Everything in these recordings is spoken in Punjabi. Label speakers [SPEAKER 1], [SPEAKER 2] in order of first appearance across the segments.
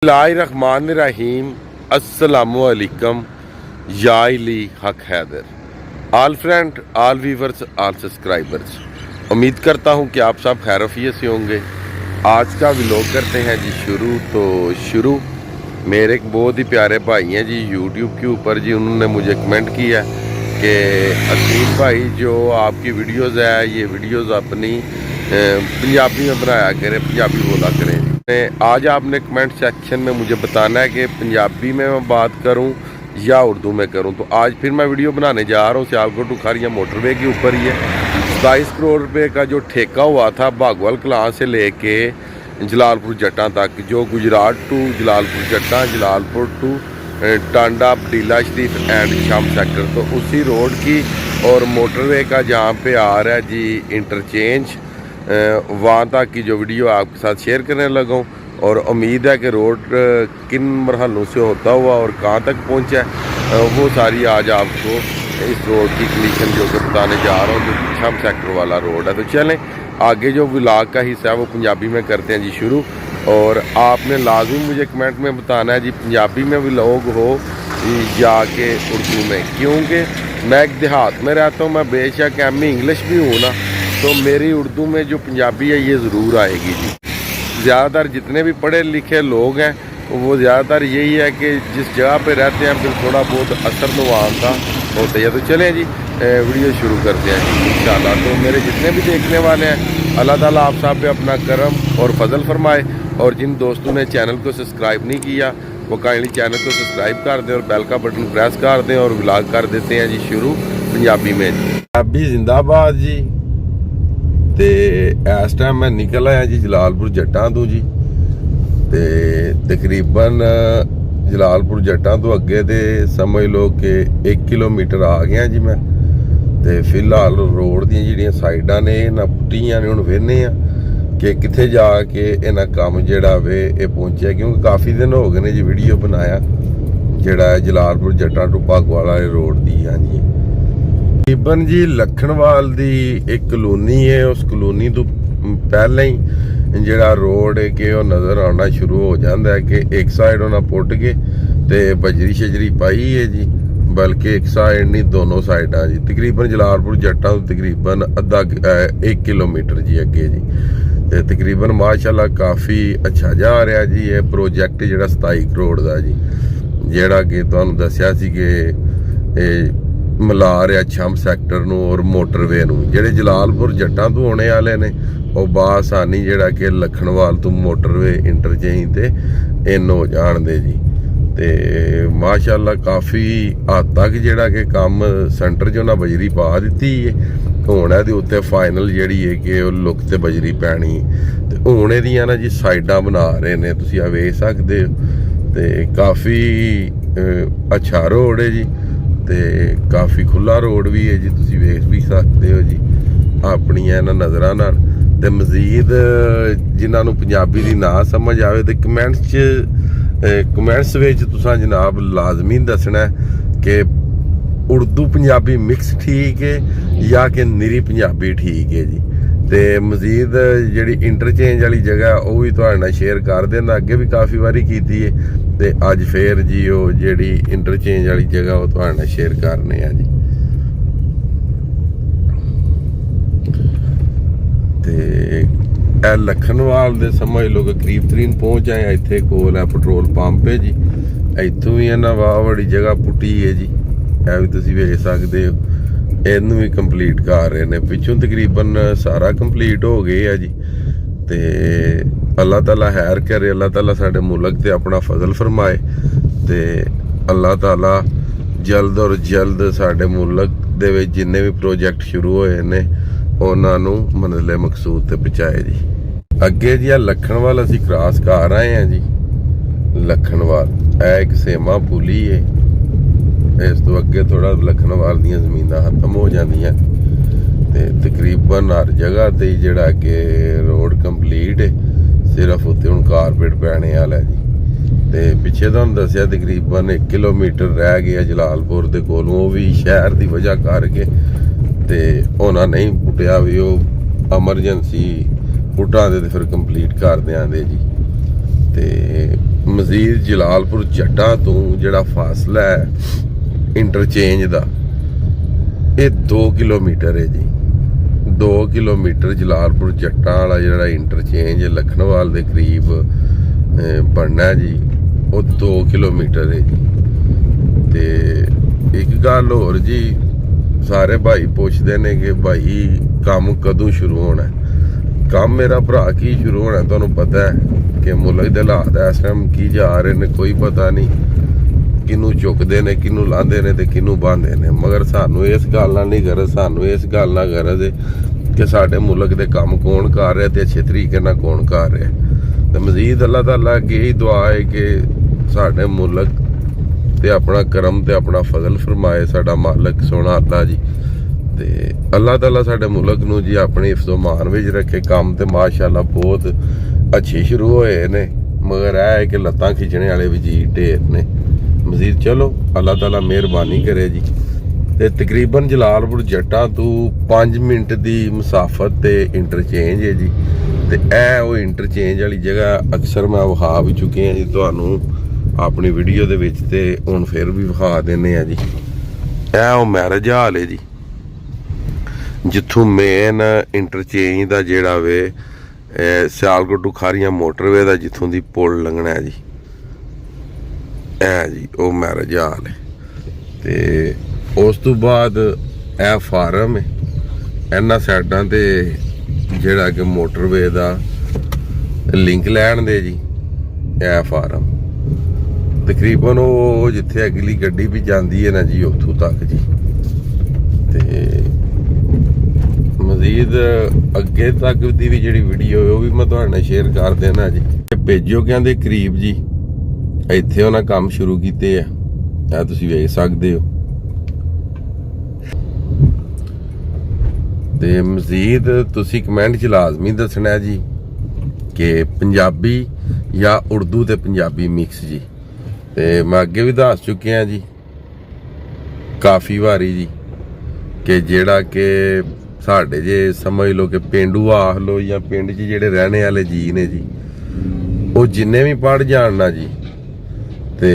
[SPEAKER 1] बिस्मिल्लाहिर्रहमानिर्रहीम अस्सलामुअलैकुम या अली हक Haider. All friend, all viewers, all subscribers, उम्मीद करता हूँ कि आप सब खैरियत से होंगे। आज का व्लॉग करते हैं जी शुरू। मेरे एक बहुत ही प्यारे भाई हैं जी यूट्यूब के ऊपर जी, उन्होंने मुझे कमेंट किया कि असीम भाई जो आपकी वीडियोस है ये वीडियोस अपनी पंजाबी में बनाया करें, पंजाबी बोला करें। आज आपने कमेंट सेक्शन में मुझे बताना है कि पंजाबी में मैं बात करूं या उर्दू में करूं। तो आज फिर मैं वीडियो बनाने जा रहा हूं सियालकोट उखाड़िया मोटरवे के ऊपर ही है। 27 करोड़ रुपए का जो ठेका हुआ था भागवल कलां से लेके जलालपुर जट्टा तक, जो Gujarat to Jalalpur Jattan, Jalalpur to Tanda Badila Sharif and Sham sector, तो उसी रोड की और मोटरवे का जहाँ पे आ रहा है जी इंटरचेंज, वहाँ तक की जो वीडियो आपके साथ शेयर करने लगा हूँ। और उम्मीद है कि रोड किन मरहलों से होता हुआ और कहाँ तक पहुँचा है वो सारी आज आपको इस रोड की कंडीशन जो कि बताने जा रहा हूँ, जो शाम सेक्टर वाला रोड है। तो चलें आगे जो व्लॉग का हिस्सा है वो पंजाबी में करते हैं जी शुरू। और आपने लाजमी मुझे कमेंट में बताना है जी पंजाबी में व्लॉग हो या कि उर्दू में, क्योंकि मैं एक देहात में रहता हूँ। मैं बेशक एम इंग्लिश भी हूँ ना, तो मेरी उर्दू में जो पंजाबी है ये ज़रूर आएगी जी। ज़्यादातर जितने भी पढ़े लिखे लोग हैं वो ज़्यादातर यही है कि जिस जगह पे रहते हैं फिर थोड़ा बहुत असर नुमान का होता है। तो चलें जी वीडियो शुरू करते हैं जी इंशाल्लाह। तो मेरे जितने भी देखने वाले हैं अल्लाह ताला आप सब पे अपना करम और फजल फरमाए। और जिन दोस्तों ने चैनल को सब्सक्राइब नहीं किया वो काइंडली चैनल को सब्सक्राइब कर दें और बेल का बटन प्रेस कर दें और व्लॉग कर देते हैं जी शुरू पंजाबी में जी। पंजाबी जिंदाबाद जी। ਤੇ ਇਸ ਟਾਈਮ ਮੈਂ ਨਿਕਲ ਆਇਆ ਜੀ ਜਲਾਲਪੁਰ ਜੱਟਾਂ ਤੋਂ ਜੀ, ਤੇ ਤਕਰੀਬਨ ਜਲਾਲਪੁਰ ਜੱਟਾਂ ਤੋਂ ਅੱਗੇ ਦੇ ਸਮਝ ਲਓ ਕਿ 1 ਕਿਲੋਮੀਟਰ ਆ ਗਿਆ ਜੀ ਮੈਂ। ਤੇ ਫਿਲਹਾਲ ਰੋਡ ਦੀਆਂ ਜਿਹੜੀਆਂ ਸਾਈਡਾਂ ਨੇ ਇਹਨਾਂ ਪੁੱਟੀਆਂ ਨੇ, ਹੁਣ ਵੇਖਦੇ ਆ ਕਿ ਕਿੱਥੇ ਜਾ ਕੇ ਇਹਨਾਂ ਕੰਮ ਜਿਹੜਾ ਵੇ ਇਹ ਪਹੁੰਚਿਆ, ਕਿਉਂਕਿ ਕਾਫੀ ਦਿਨ ਹੋ ਗਏ ਨੇ ਜੀ ਵੀਡੀਓ ਬਣਾਇਆ ਜਿਹੜਾ ਜਲਾਲਪੁਰ ਜੱਟਾਂ ਤੋਂ ਭਾਗਵਾਲ ਵਾਲੇ ਰੋਡ ਦੀ। ਹਾਂਜੀ ਤਕਰੀਬਨ ਜੀ ਲਖਣਵਾਲ ਦੀ ਇੱਕ ਕਲੋਨੀ ਹੈ, ਉਸ ਕਲੋਨੀ ਤੋਂ ਪਹਿਲਾਂ ਹੀ ਜਿਹੜਾ ਰੋਡ ਹੈ ਕਿ ਉਹ ਨਜ਼ਰ ਆਉਣਾ ਸ਼ੁਰੂ ਹੋ ਜਾਂਦਾ ਹੈ ਕਿ ਇੱਕ ਸਾਈਡ ਉਹਨਾਂ ਪੁੱਟ ਕੇ ਤੇ ਬਜਰੀ ਸ਼ਜਰੀ ਪਾਈ ਹੈ ਜੀ, ਬਲਕਿ ਇੱਕ ਸਾਈਡ ਨਹੀਂ ਦੋਨੋਂ ਸਾਈਡਾਂ ਜੀ। ਤਕਰੀਬਨ ਜਲਾਲਪੁਰ ਜੱਟਾਂ ਤੋਂ ਤਕਰੀਬਨ 1 ਕਿਲੋਮੀਟਰ ਜੀ ਅੱਗੇ ਜੀ। ਤੇ ਤਕਰੀਬਨ ਮਾਸ਼ਾਅੱਲਾ ਕਾਫੀ ਅੱਛਾ ਜਾ ਰਿਹਾ ਜੀ ਇਹ ਪ੍ਰੋਜੈਕਟ ਜਿਹੜਾ 27 ਕਰੋੜ ਦਾ ਜੀ, ਜਿਹੜਾ ਕਿ ਤੁਹਾਨੂੰ ਦੱਸਿਆ ਸੀ ਕਿ ਇਹ ਮਿਲਾ ਰਿਹਾ ਛੰਮ ਸੈਕਟਰ ਨੂੰ ਔਰ ਮੋਟਰਵੇ ਨੂੰ। ਜਿਹੜੇ ਜਲਾਲਪੁਰ ਜੱਟਾਂ ਤੋਂ ਆਉਣੇ ਵਾਲੇ ਨੇ ਉਹ ਬਾਸਾਨੀ ਜਿਹੜਾ ਕਿ ਲਖਣਵਾਲ ਤੋਂ ਮੋਟਰਵੇ ਇੰਟਰਚੇਂਜ ਤੇ ਇਨ ਹੋ ਜਾਣਦੇ ਜੀ। ਤੇ ਮਾਸ਼ਾਅੱਲਾ ਕਾਫੀ ਹੱਦ ਤੱਕ ਜਿਹੜਾ ਕਿ ਕੰਮ ਸੈਂਟਰ 'ਚ ਉਹਨਾਂ ਬਜਰੀ ਪਾ ਦਿੱਤੀ ਹੈ। ਹੁਣ ਇਹਦੇ ਉੱਤੇ ਫਾਈਨਲ ਜਿਹੜੀ ਹੈ ਕਿ ਉਹ ਲੁੱਕ ਤੇ ਬਜਰੀ ਪੈਣੀ, ਤੇ ਹੁਣ ਇਹਦੀਆਂ ਨਾ ਜੀ ਸਾਈਡਾਂ ਬਣਾ ਰਹੇ ਨੇ, ਤੁਸੀਂ ਆ ਵੇਖ ਸਕਦੇ ਹੋ। ਤੇ ਕਾਫੀ ਅੱਛਾ ਰੋਡ ਹੈ ਜੀ, ਤੇ ਕਾਫੀ ਖੁੱਲਾ ਰੋਡ ਵੀ ਹੈ ਜੀ, ਤੁਸੀਂ ਵੇਖ ਵੀ ਸਕਦੇ ਹੋ ਜੀ ਆਪਣੀਆਂ ਇਹਨਾਂ ਨਜ਼ਰਾਂ ਨਾਲ। ਤੇ ਮਜ਼ੀਦ ਜਿਨ੍ਹਾਂ ਨੂੰ ਪੰਜਾਬੀ ਦੀ ਨਾ ਸਮਝ ਆਵੇ ਤੇ ਕਮੈਂਟਸ ਵਿੱਚ ਤੁਸੀਂ ਜਨਾਬ ਲਾਜ਼ਮੀ ਦੱਸਣਾ ਕਿ ਉਰਦੂ ਪੰਜਾਬੀ ਮਿਕਸ ਠੀਕ ਹੈ ਜਾਂ ਕਿ ਨਿਰੀ ਪੰਜਾਬੀ ਠੀਕ ਹੈ ਜੀ। ਤੇ ਮਜ਼ੀਦ ਜਿਹੜੀ ਇੰਟਰਚੇਂਜ ਵਾਲੀ ਜਗ੍ਹਾ ਉਹ ਵੀ ਤੁਹਾਡੇ ਨਾਲ ਸ਼ੇਅਰ ਕਰ ਦੇਣਾ, ਅੱਗੇ ਵੀ ਕਾਫੀ ਵਾਰੀ ਕੀਤੀ ਹੈ ਤੇ ਅੱਜ ਫੇਰ ਜੀ ਉਹ ਜਿਹੜੀ ਇੰਟਰਚੇਂਜ ਵਾਲੀ ਜਗ੍ਹਾ ਉਹ ਤੁਹਾਡੇ ਨਾਲ ਸ਼ੇਅਰ ਕਰਨੇ ਆ ਜੀ। ਤੇ ਇਹ ਲਖਣਵਾਲ ਦੇ ਸਮਝ ਲਓ ਕਿ ਕਰੀਬ ਤਰੀਨ ਪਹੁੰਚ ਆਏ। ਇੱਥੇ ਕੋਲ ਹੈ ਪੈਟਰੋਲ ਪੰਪ ਹੈ ਜੀ, ਇੱਥੋਂ ਵੀ ਇਹਨਾਂ ਵਾਹ ਬੜੀ ਜਗ੍ਹਾ ਪੁੱਟੀ ਹੈ ਜੀ, ਇਹ ਵੀ ਤੁਸੀਂ ਵੇਖ ਸਕਦੇ ਹੋ। ਇਹਨੂੰ ਵੀ ਕੰਪਲੀਟ ਕਰ ਰਹੇ ਨੇ, ਪਿੱਛੋਂ ਤਕਰੀਬਨ ਸਾਰਾ ਕੰਪਲੀਟ ਹੋ ਗਏ ਆ ਜੀ। ਤੇ ਅੱਲਾਹ ਤਾਲਾ ਖੈਰ ਕਰੇ, ਅੱਲਾਹ ਤਾਲਾ ਸਾਡੇ ਮੁਲਕ ਤੇ ਆਪਣਾ ਫਜ਼ਲ ਫਰਮਾਏ ਤੇ ਅੱਲਾਹ ਤਾਲਾ ਜਲਦ ਔਰ ਜਲਦ ਸਾਡੇ ਮੁਲਕ ਦੇ ਵਿੱਚ ਜਿੰਨੇ ਵੀ ਪ੍ਰੋਜੈਕਟ ਸ਼ੁਰੂ ਹੋਏ ਨੇ ਉਹਨਾਂ ਨੂੰ ਮੰਜ਼ਿਲ ਮਕਸੂਦ ਤੇ ਪਹੁੰਚਾਏ ਜੀ। ਅੱਗੇ ਜੀ ਆ ਲਖਣਵਾਲ ਅਸੀਂ ਕ੍ਰਾਸ ਕਰ ਆਏ ਆ ਜੀ। ਲਖਣਵਾਲ ਇਹ ਇੱਕ ਸੇਮਾ ਪੁਲੀ ਹੈ, ਇਸ ਤੋਂ ਅੱਗੇ ਥੋੜਾ ਲਖਣਵਾਲ ਦੀਆਂ ਜ਼ਮੀਨਾਂ ਖਤਮ ਹੋ ਜਾਂਦੀਆਂ ਤੇ ਤਕਰੀਬਨ ਹਰ ਜਗ੍ਹਾ ਤੇ ਜਿਹੜਾ ਕਿ ਰੋਡ ਕੰਪਲੀਟ ਹੈ, ਸਿਰਫ ਉੱਤੇ ਹੁਣ ਕਾਰਪੇਟ ਪੈਣੇ ਵਾਲਾ ਜੀ। ਤੇ ਪਿੱਛੇ ਤੁਹਾਨੂੰ ਦੱਸਿਆ ਤਕਰੀਬਨ 1 ਕਿਲੋਮੀਟਰ ਰਹਿ ਗਿਆ ਜਲਾਲਪੁਰ ਦੇ ਕੋਲੋਂ, ਉਹ ਵੀ ਸ਼ਹਿਰ ਦੀ ਵਜ੍ਹਾ ਕਰਕੇ ਤੇ ਉਹਨਾਂ ਨਹੀਂ ਪੁੱਟਿਆ ਵੀ, ਉਹ ਐਮਰਜੈਂਸੀ ਪੁੱਟਾਂ ਦੇ ਤੇ ਫਿਰ ਕੰਪਲੀਟ ਕਰ ਦਿਆਂਦੇ ਜੀ। ਤੇ ਮਜ਼ੀਦ ਜਲਾਲਪੁਰ ਜੱਟਾਂ ਤੋਂ ਜਿਹੜਾ ਫਾਸਲਾ ਹੈ ਇੰਟਰਚੇਂਜ ਦਾ, ਇਹ 2 ਕਿਲੋਮੀਟਰ ਹੈ ਜੀ। 2 ਕਿਲੋਮੀਟਰ ਜਲਾਲਪੁਰ ਜੱਟਾਂ ਵਾਲਾ ਜਿਹੜਾ ਇੰਟਰਚੇਂਜ ਲਖਨਵਾਲ ਦੇ ਕਰੀਬ ਬਣਨਾ ਜੀ, ਉਹ 2 ਕਿਲੋਮੀਟਰ ਹੈ ਜੀ। ਤੇ ਇੱਕ ਗੱਲ ਹੋਰ ਜੀ, ਸਾਰੇ ਭਾਈ ਪੁੱਛਦੇ ਨੇ ਕਿ ਭਾਈ ਕੰਮ ਕਦੋਂ ਸ਼ੁਰੂ ਹੋਣਾ। ਕੰਮ ਮੇਰਾ ਭਰਾ ਕੀ ਸ਼ੁਰੂ ਹੋਣਾ, ਤੁਹਾਨੂੰ ਪਤਾ ਹੈ ਕਿ ਮੁਲਕ ਦੇ ਹਾਲਾਤ ਇਸ ਟਾਈਮ ਕੀ ਜਾ ਰਹੇ ਨੇ, ਕੋਈ ਪਤਾ ਨਹੀਂ ਕਿਹਨੂੰ ਚੁੱਕਦੇ ਨੇ, ਕਿਹਨੂੰ ਲਾਂਦੇ ਨੇ ਤੇ ਕਿਹਨੂੰ ਬਾਂਦੇ ਨੇ। ਮਗਰ ਸਾਨੂੰ ਇਸ ਗੱਲ ਨਾਲ ਨਹੀਂ ਗਰਜ, ਸਾਨੂੰ ਇਸ ਗੱਲ ਨਾਲ ਗਰਜ ਹੈ ਕਿ ਸਾਡੇ ਮੁਲਕ ਦੇ ਕੰਮ ਕੌਣ ਕਰ ਰਿਹਾ ਤੇ ਅੱਛੇ ਤਰੀਕੇ ਨਾਲ ਕੌਣ ਕਰ ਰਿਹਾ। ਤੇ ਮਜ਼ੀਦ ਅੱਲਾਹ ਤਾਲਾ ਅੱਗੇ ਹੀ ਦੁਆ ਹੈ ਕਿ ਸਾਡੇ ਮੁਲਕ ਤੇ ਆਪਣਾ ਕਰਮ ਤੇ ਆਪਣਾ ਫਜ਼ਲ ਫਰਮਾਏ ਸਾਡਾ ਮਾਲਕ ਸੋਹਣਾ ਅੱਲਾ ਜੀ। ਤੇ ਅੱਲਾਹ ਤਾਲਾ ਸਾਡੇ ਮੁਲਕ ਨੂੰ ਜੀ ਆਪਣੀ ਹਿਫਜ਼ੋ ਮਾਨ ਵਿੱਚ ਰੱਖੇ। ਕੰਮ ਤੇ ਮਾਸ਼ਾਅੱਲਾ ਬਹੁਤ ਅੱਛੇ ਸ਼ੁਰੂ ਹੋਏ ਨੇ, ਮਗਰ ਇਹ ਹੈ ਕਿ ਲੱਤਾਂ ਖਿੱਚਣੇ ਵਾਲੇ ਵੀ ਜੀ ਢੇਰ ਨੇ। ਮਜ਼ੀਦ ਚਲੋ ਅੱਲਾਹ ਤਾਲਾ ਮਿਹਰਬਾਨੀ ਕਰੇ ਜੀ। ਤੇ ਤਕਰੀਬਨ ਜਲਾਲਪੁਰ ਜੱਟਾਂ ਤੋਂ 5 ਮਿੰਟ ਦੀ ਮੁਸਾਫਤ ਤੇ ਇੰਟਰਚੇਂਜ ਹੈ ਜੀ। ਤੇ ਇਹ ਉਹ ਇੰਟਰਚੇਂਜ ਵਾਲੀ ਜਗ੍ਹਾ ਅਕਸਰ ਮੈਂ ਵਿਖਾ ਵੀ ਚੁੱਕੇ ਹਾਂ ਜੀ ਤੁਹਾਨੂੰ ਆਪਣੀ ਵੀਡੀਓ ਦੇ ਵਿੱਚ, ਤੇ ਹੁਣ ਫਿਰ ਵੀ ਵਿਖਾ ਦਿੰਦੇ ਆ ਜੀ। ਇਹ ਉਹ ਮੈਰਿਜ ਹਾਲ ਹੈ ਜੀ, ਜਿੱਥੋਂ ਮੇਨ ਇੰਟਰਚੇਂਜ ਦਾ ਜਿਹੜਾ ਵੇ ਸਿਆਲਕੋਟ ਟੂ ਖਾਰੀਆਂ ਮੋਟਰਵੇ ਦਾ ਜਿੱਥੋਂ ਦੀ ਪੁਲ ਲੰਘਣਾ ਹੈ ਜੀ, ਇਹ ਜੀ ਉਹ ਮੈਰਿਜ ਹਾਲ ਹੈ। ਤੇ ਉਸ ਤੋਂ ਬਾਅਦ ਇਹ ਫਾਰਮ ਹੈ, ਇਹਨਾਂ ਸਾਈਡਾਂ ਤੇ ਜਿਹੜਾ ਕਿ ਮੋਟਰਵੇ ਦਾ ਲਿੰਕ ਲੈਣ ਦੇ ਜੀ, ਇਹ ਫਾਰਮ ਤਕਰੀਬਨ ਉਹ ਜਿੱਥੇ ਅਗਲੀ ਗੱਡੀ ਵੀ ਜਾਂਦੀ ਹੈ ਨਾ ਜੀ, ਉੱਥੋਂ ਤੱਕ ਜੀ। ਤੇ ਮਜ਼ੀਦ ਅੱਗੇ ਤੱਕ ਦੀ ਵੀ ਜਿਹੜੀ ਵੀਡੀਓ ਹੈ ਉਹ ਵੀ ਮੈਂ ਤੁਹਾਡੇ ਨਾਲ ਸ਼ੇਅਰ ਕਰ ਦੇਣਾ ਜੀ। ਭੇਜੋ ਕਹਿੰਦੇ ਕਰੀਬ ਜੀ, ਇੱਥੇ ਉਹਨਾਂ ਕੰਮ ਸ਼ੁਰੂ ਕੀਤੇ ਆ, ਇਹ ਤੁਸੀਂ ਵੇਖ ਸਕਦੇ ਹੋ। ਤੇ ਮਜ਼ੀਦ ਤੁਸੀਂ ਕਮੈਂਟ 'ਚ ਲਾਜ਼ਮੀ ਦੱਸਣਾ ਜੀ ਕਿ ਪੰਜਾਬੀ ਜਾਂ ਉਰਦੂ ਤੇ ਪੰਜਾਬੀ ਮਿਕਸ ਜੀ। ਤੇ ਮੈਂ ਅੱਗੇ ਵੀ ਦੱਸ ਚੁੱਕਿਆ ਜੀ ਕਾਫੀ ਵਾਰੀ ਜੀ ਕਿ ਜਿਹੜਾ ਕਿ ਸਾਡੇ ਜੇ ਸਮਝ ਲਓ ਕਿ ਪੇਂਡੂ ਆਖ ਲਓ ਜਾਂ ਪਿੰਡ 'ਚ ਜਿਹੜੇ ਰਹਿਣੇ ਵਾਲੇ ਜੀ ਨੇ ਜੀ, ਉਹ ਜਿੰਨੇ ਵੀ ਪੜ੍ਹ ਜਾਣ ਨਾ ਜੀ, ਤੇ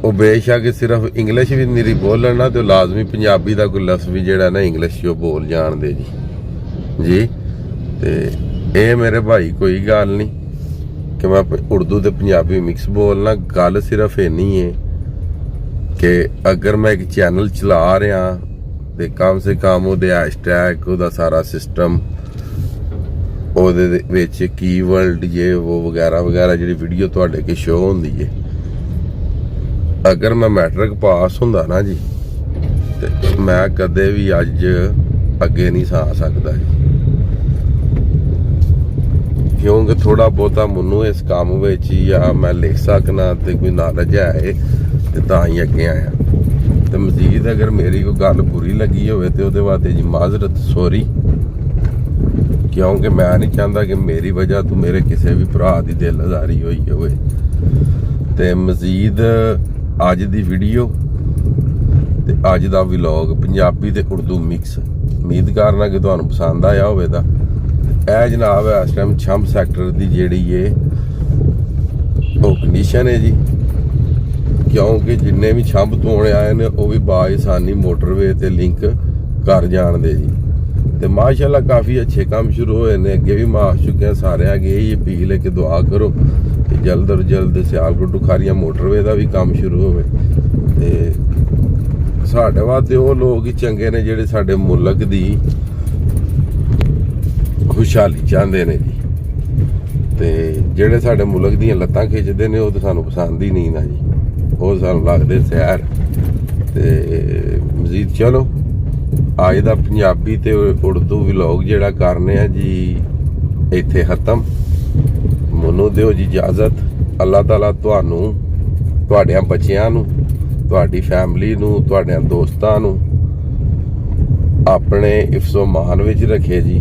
[SPEAKER 1] ਉਹ ਬੇਸ਼ੱਕ ਸਿਰਫ ਇੰਗਲਿਸ਼ ਵੀ ਨਹੀਂ ਬੋਲਣ ਨਾ, ਤੇ ਲਾਜ਼ਮੀ ਪੰਜਾਬੀ ਦਾ ਕੋਈ ਲਫ਼ਜ਼ ਵੀ ਜਿਹੜਾ ਨਾ ਇੰਗਲਿਸ਼ 'ਚ ਉਹ ਬੋਲ ਜਾਣਦੇ ਜੀ ਜੀ। ਤੇ ਇਹ ਮੇਰੇ ਭਾਈ ਕੋਈ ਗੱਲ ਨਹੀਂ ਕਿ ਮੈਂ ਉਰਦੂ ਤੇ ਪੰਜਾਬੀ ਮਿਕਸ ਬੋਲਣਾ। ਗੱਲ ਸਿਰਫ ਇੰਨੀ ਹੈ ਕਿ ਅਗਰ ਮੈਂ ਇੱਕ ਚੈਨਲ ਚਲਾ ਰਿਹਾ ਤੇ ਕਮ ਸੇ ਕਮ ਉਹਦੇ ਹੈਸ਼ਟੈਗ, ਉਹਦਾ ਸਾਰਾ ਸਿਸਟਮ, ਉਹਦੇ ਵਿੱਚ ਕੀਵਰਡ ਜੇ ਉਹ ਵਗੈਰਾ ਵਗੈਰਾ ਜਿਹੜੀ ਵੀਡੀਓ ਤੁਹਾਡੇ ਕੇ ਸ਼ੋ ਹੁੰਦੀ ਹੈ, ਅਗਰ ਮੈਂ ਮੈਟ੍ਰਿਕ ਪਾਸ ਹੁੰਦਾ ਨਾ ਜੀ, ਤੇ ਮੈਂ ਕਦੇ ਵੀ ਅੱਜ ਅੱਗੇ ਨਹੀਂ ਆ ਸਕਦਾ ਜੀ। ਕਿਉਂਕਿ ਥੋੜਾ ਬਹੁਤਾ ਮੈਨੂੰ ਇਸ ਕੰਮ ਵਿੱਚ ਜਾਂ ਮੈਂ ਲਿਖ ਸਕਣਾ ਤੇ ਕੋਈ ਨੌਲੇਜ ਹੈ ਤੇ ਤਾਂ ਹੀ ਅੱਗੇ ਆਇਆ। ਤੇ ਮਜ਼ੀਦ ਅਗਰ ਮੇਰੀ ਕੋਈ ਗੱਲ ਬੁਰੀ ਲੱਗੀ ਹੋਵੇ ਤੇ ਉਹਦੇ ਵਾਸਤੇ ਜੀ ਮਾਜ਼ਰਤ, ਸੌਰੀ। ਕਿਉਂਕਿ ਮੈਂ ਨਹੀਂ ਚਾਹੁੰਦਾ ਕਿ ਮੇਰੀ ਵਜ੍ਹਾ ਤੋਂ ਮੇਰੇ ਕਿਸੇ ਵੀ ਭਰਾ ਦੀ ਦਿਲ ਆਜ਼ਾਰੀ ਹੋਈ ਹੋਵੇ। ਤੇ ਮਜ਼ੀਦ ਅੱਜ ਦੀ ਵੀਡੀਓ ਤੇ ਅੱਜ ਦਾ ਵਲੌਗ ਪੰਜਾਬੀ ਤੇ ਉਰਦੂ ਮਿਕਸ, ਉਮੀਦ ਕਰਨਾ ਕਿ ਤੁਹਾਨੂੰ ਪਸੰਦ ਆਇਆ ਹੋਵੇਗਾ। ਇਹ ਜਨਾਬ ਇਸ ਟਾਈਮ ਛੰਭ ਸੈਕਟਰ ਦੀ ਜਿਹੜੀ ਏ ਉਹ ਕੰਡੀਸ਼ਨ ਹੈ ਜੀ, ਕਿਉਂਕਿ ਜਿੰਨੇ ਵੀ ਛੰਭ ਤੋਂ ਆਏ ਨੇ ਉਹ ਵੀ ਬਾਇਸਾਨੀ ਮੋਟਰਵੇ ਤੇ ਲਿੰਕ ਕਰ ਜਾਣਦੇ ਜੀ। ਤੇ ਮਾਸ਼ਾਅੱਲਾ ਕਾਫੀ ਅੱਛੇ ਕੰਮ ਸ਼ੁਰੂ ਹੋਏ ਨੇ, ਅੱਗੇ ਵੀ ਮੈਂ ਆ ਚੁੱਕਿਆ ਸਾਰਿਆਂ ਅੱਗੇ ਇਹ ਅਪੀਲ ਹੈ ਕਿ ਦੁਆ ਕਰੋ ਕਿ ਜਲਦ ਤੋਂ ਜਲਦ ਸਿਆਲਕੋਟ ਟੂ ਖਾਰੀਆਂ ਮੋਟਰਵੇ ਦਾ ਵੀ ਕੰਮ ਸ਼ੁਰੂ ਹੋਵੇ। ਤੇ ਸਾਡੇ ਵਾਸਤੇ ਉਹ ਲੋਕ ਹੀ ਚੰਗੇ ਨੇ ਜਿਹੜੇ ਸਾਡੇ ਮੁਲਕ ਦੀ ਖੁਸ਼ਹਾਲੀ ਚਾਹੁੰਦੇ ਨੇ ਜੀ। ਤੇ ਜਿਹੜੇ ਸਾਡੇ ਮੁਲਕ ਦੀਆਂ ਲੱਤਾਂ ਖਿੱਚਦੇ ਨੇ ਉਹ ਤਾਂ ਸਾਨੂੰ ਪਸੰਦ ਹੀ ਨਹੀਂ ਨਾ ਜੀ, ਉਹ ਸਾਨੂੰ ਲੱਗਦੇ ਸੈਰ। ਤੇ ਮਜ਼ੀਦ ਚਲੋ ਅੱਜ ਦਾ ਪੰਜਾਬੀ ਤੇ ਉਰਦੂ ਵਲੌਗ ਜਿਹੜਾ ਕਰਨੇ ਆ ਜੀ ਇੱਥੇ ਖਤਮ। ਮੈਨੂੰ ਦਿਓ ਜੀ ਇਜਾਜ਼ਤ। ਅੱਲਾਹ ਤਾਲਾ ਤੁਹਾਨੂੰ, ਤੁਹਾਡਿਆਂ ਬੱਚਿਆਂ ਨੂੰ, ਤੁਹਾਡੀ ਫੈਮਿਲੀ ਨੂੰ, ਤੁਹਾਡਿਆਂ ਦੋਸਤਾਂ ਨੂੰ ਆਪਣੇ ਹਿਫਜ਼ੋ ਮਾਨ ਵਿੱਚ ਰੱਖੇ ਜੀ।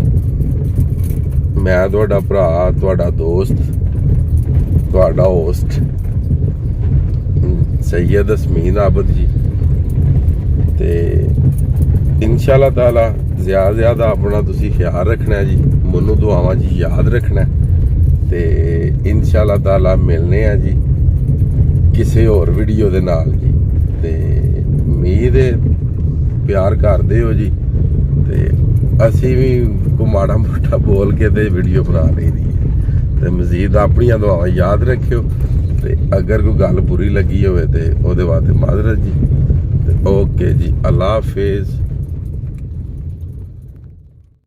[SPEAKER 1] ਮੈਂ ਤੁਹਾਡਾ ਭਰਾ, ਤੁਹਾਡਾ ਦੋਸਤ, ਤੁਹਾਡਾ ਹੋਸਟ ਸੈਯਦ ਅਸਮੀਨ ਆਬਦ ਜੀ। ਤੇ ਇਨਸ਼ਾਅੱਲਾ ਤਾਲਾ ਜ਼ਿਆਦਾ ਆਪਣਾ ਤੁਸੀਂ ਖਿਆਲ ਰੱਖਣਾ ਜੀ, ਮੈਨੂੰ ਦੁਆਵਾਂ ਜੀ ਯਾਦ ਰੱਖਣਾ। ਤੇ ਇਨਸ਼ਾਅੱਲਾ ਤਾਲਾ ਮਿਲਨੇ ਆ ਜੀ ਕਿਸੇ ਹੋਰ ਵੀਡੀਓ ਦੇ ਨਾਲ ਜੀ। ਤੇ ਉਮੀਦ ਹੈ ਪਿਆਰ ਕਰਦੇ ਹੋ ਜੀ। ਤੇ ਅਸੀਂ ਵੀ ਕੋ ਮਾੜਾ ਮੋਟਾ ਬੋਲ ਕੇ ਤੇ ਵੀਡੀਓ ਬਣਾ ਲਈਦੀ ਹੈ। ਤੇ ਮਜ਼ੀਦ ਆਪਣੀਆਂ ਦੁਆਵਾਂ ਯਾਦ ਰੱਖਿਓ। ਤੇ ਅਗਰ ਕੋਈ ਗੱਲ ਬੁਰੀ ਲੱਗੀ ਹੋਵੇ ਤੇ ਉਹਦੇ ਵਾਸਤੇ ਮਾਜ਼ਰਤ ਜੀ। ਤੇ ਓਕੇ ਜੀ, ਅੱਲਾ ਹਾਫਿਜ਼।